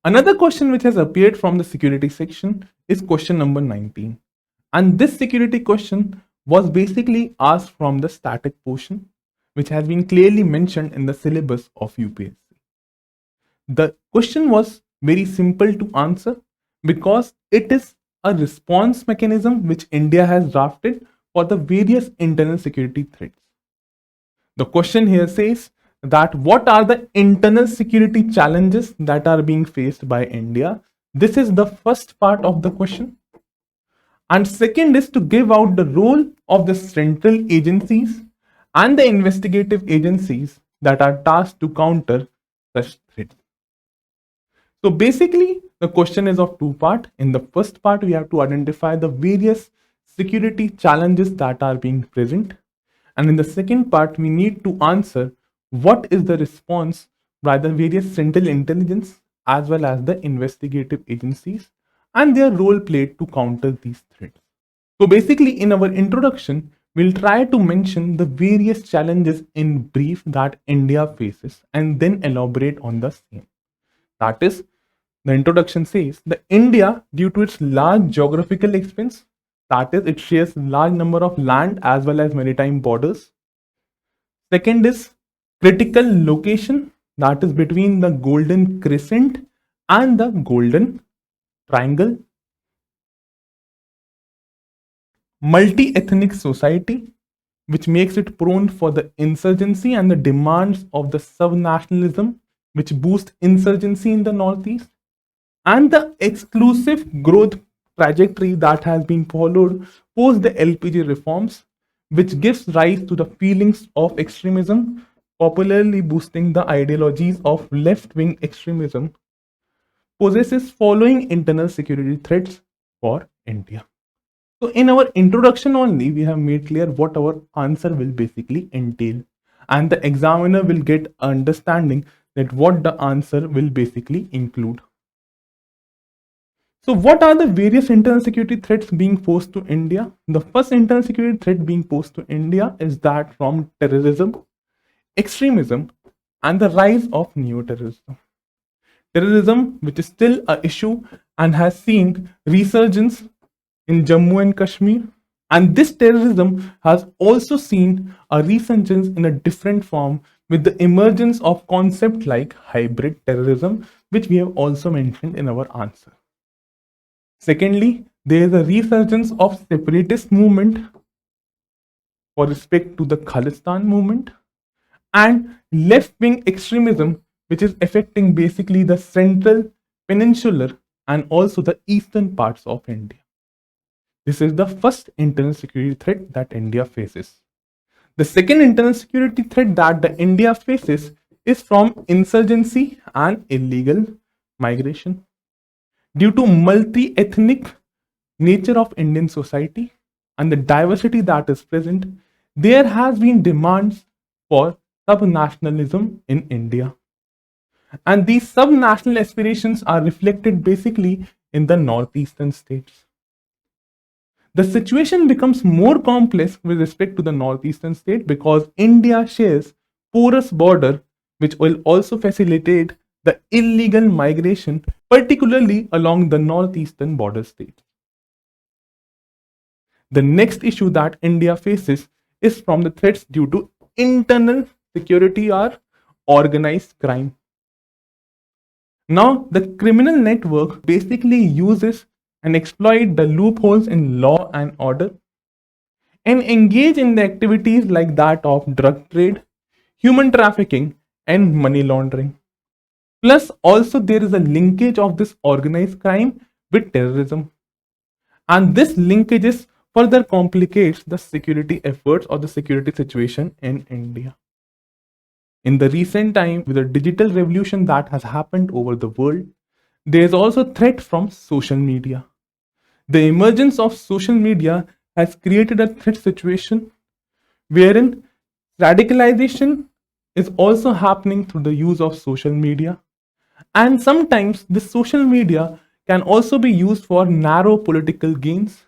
Another question which has appeared from the security section is question number 19. And this security question was basically asked from the static portion, which has been clearly mentioned in the syllabus of UPSC. The question was very simple to answer because it is a response mechanism which India has drafted for the various internal security threats. The question here says that what are the internal security challenges that are being faced by India? This is the first part of the question. And second is to give out the role of the central agencies and the investigative agencies that are tasked to counter such threats. So basically, the question is of two parts. In the first part, we have to identify the various security challenges that are being present. And in the second part, we need to answer what is the response by the various central intelligence as well as the investigative agencies and their role played to counter these threats. So basically, in our introduction, we'll try to mention the various challenges in brief that India faces and then elaborate on the same. That is, the introduction says that India, due to its large geographical expanse, that is, it shares large number of land as well as maritime borders. Second is critical location, that is between the golden crescent and the golden triangle. Multi-ethnic society, which makes it prone for the insurgency and the demands of the sub-nationalism, which boost insurgency in the northeast, and the exclusive growth trajectory that has been followed post the LPG reforms, which gives rise to the feelings of extremism, popularly boosting the ideologies of left-wing extremism, possesses following internal security threats for India. So in our introduction only, we have made clear what our answer will basically entail, and the examiner will get understanding that what the answer will basically include. So what are the various internal security threats being posed to India? The first internal security threat being posed to India is that from terrorism, extremism, and the rise of neo-terrorism. Terrorism, which is still an issue and has seen resurgence in Jammu and Kashmir. And this terrorism has also seen a resurgence in a different form with the emergence of concepts like hybrid terrorism, which we have also mentioned in our answer. Secondly, there is a resurgence of separatist movement for respect to the Khalistan movement and left-wing extremism, which is affecting basically the central, peninsular, and also the eastern parts of India. This is the first internal security threat that India faces. The second internal security threat that the India faces is from insurgency and illegal migration. Due to multi-ethnic nature of Indian society and the diversity that is present, there has been demands for sub-nationalism in India. And these sub-national aspirations are reflected basically in the northeastern states. The situation becomes more complex with respect to the northeastern state because India shares porous border, which will also facilitate the illegal migration, particularly along the northeastern border states. The next issue that India faces is from the threats due to internal security or organized crime. Now, the criminal network basically uses and exploit the loopholes in law and order and engage in the activities like that of drug trade, human trafficking, and money laundering. Plus, also there is a linkage of this organized crime with terrorism. And this linkages further complicates the security efforts or the security situation in India. In the recent time, with the digital revolution that has happened over the world, there is also threat from social media. The emergence of social media has created a threat situation wherein radicalization is also happening through the use of social media. And sometimes this social media can also be used for narrow political gains,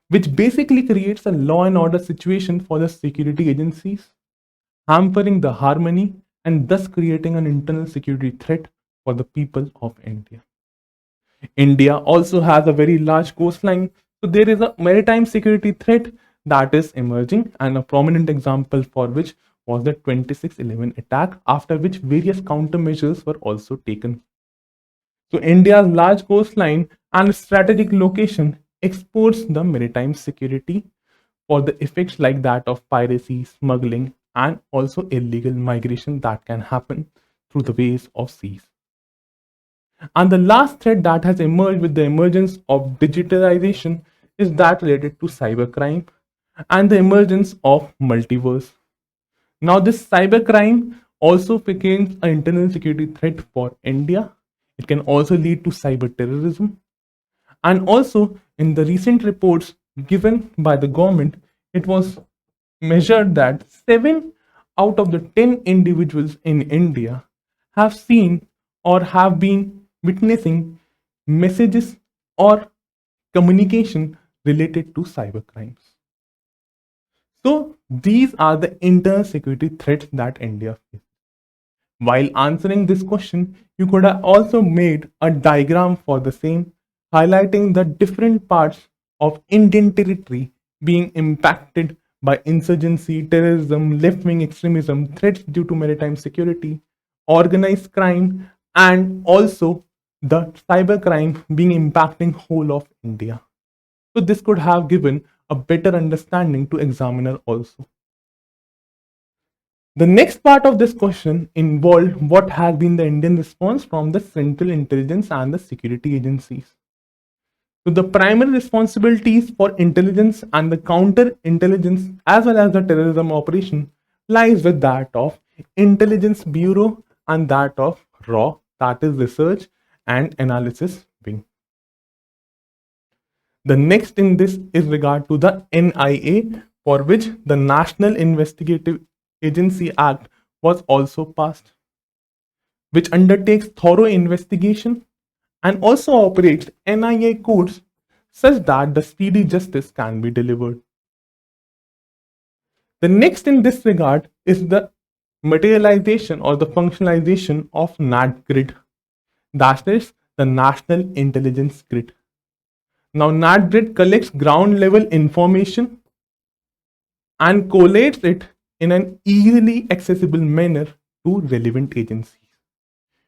which basically creates a law and order situation for the security agencies, hampering the harmony and thus creating an internal security threat for the people of India. India also has a very large coastline, so there is a maritime security threat that is emerging, and a prominent example for which was the 26/11 attack, after which various countermeasures were also taken. So India's large coastline and strategic location exports the maritime security for the effects like that of piracy, smuggling, and also illegal migration that can happen through the ways of seas. And the last threat that has emerged with the emergence of digitalization is that related to cybercrime and the emergence of multiverse. Now, this cybercrime also becomes an internal security threat for India. It can also lead to cyber terrorism. And also, in the recent reports given by the government, it was measured that 7 out of the 10 individuals in India have seen or have been witnessing messages or communication related to cyber crimes. So, these are the internal security threats that India faces. While answering this question, you could have also made a diagram for the same, highlighting the different parts of Indian territory being impacted by insurgency, terrorism, left-wing extremism, threats due to maritime security, organized crime, and also the cybercrime being impacting whole of India. So this could have given a better understanding to examiner also. The next part of this question involved what has been the Indian response from the central intelligence and the security agencies. So the primary responsibilities for intelligence and the counter-intelligence as well as the terrorism operation lies with that of Intelligence Bureau and that of RAW, that is Research and Analysis Wing. The next in this is regard to the NIA, for which the National Investigative Agency Act was also passed, which undertakes thorough investigation and also operates NIA codes such that the speedy justice can be delivered. The next in this regard is the materialization or the functionalization of NATGRID, that is the National Intelligence Grid. Now, NATGRID collects ground level information and collates it in an easily accessible manner to relevant agencies,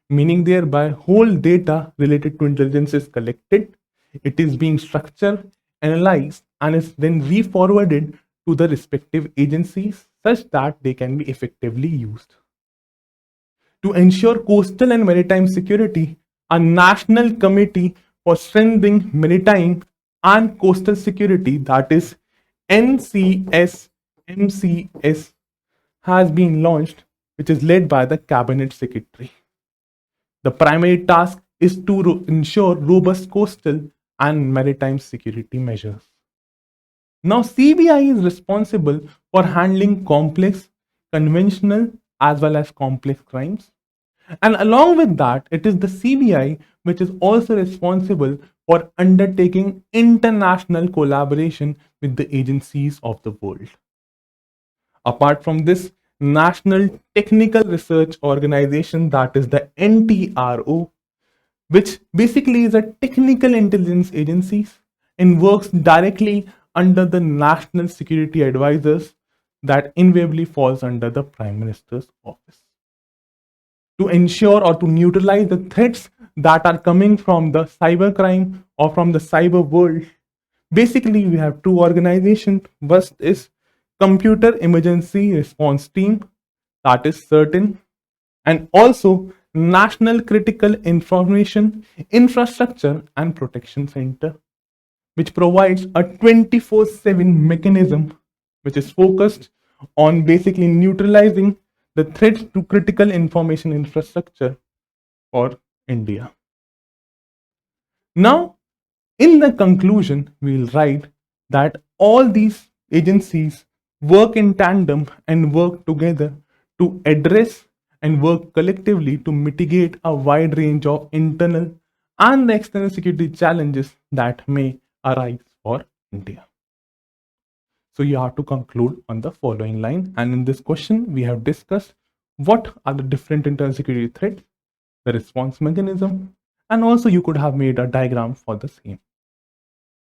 meaning thereby whole data related to intelligence is collected, it is being structured, analyzed, and is then re-forwarded to the respective agencies such that they can be effectively used. To ensure coastal and maritime security, a national committee for strengthening maritime and coastal security, that is NCSMCS, has been launched, which is led by the Cabinet Secretary. The primary task is to ensure robust coastal and maritime security measures. Now, CBI is responsible for handling complex, conventional, as well as complex crimes. And along with that, it is the CBI which is also responsible for undertaking international collaboration with the agencies of the world. Apart from this, National Technical Research Organization, that is the NTRO, which basically is a technical intelligence agency and works directly under the national security advisors that invariably falls under the Prime Minister's office. To ensure or to neutralize the threats that are coming from the cybercrime or from the cyber world, basically we have two organizations. First is Computer Emergency Response Team, that is CERTIN, and also National Critical Information Infrastructure and Protection Center, which provides a 24/7 mechanism which is focused on basically neutralizing the threats to critical information infrastructure for India. Now, in the conclusion, we'll write that all these agencies work in tandem and work together to address and work collectively to mitigate a wide range of internal and the external security challenges that may arise for India. So you have to conclude on the following line. And in this question, we have discussed what are the different internal security threats, the response mechanism, and also you could have made a diagram for the same.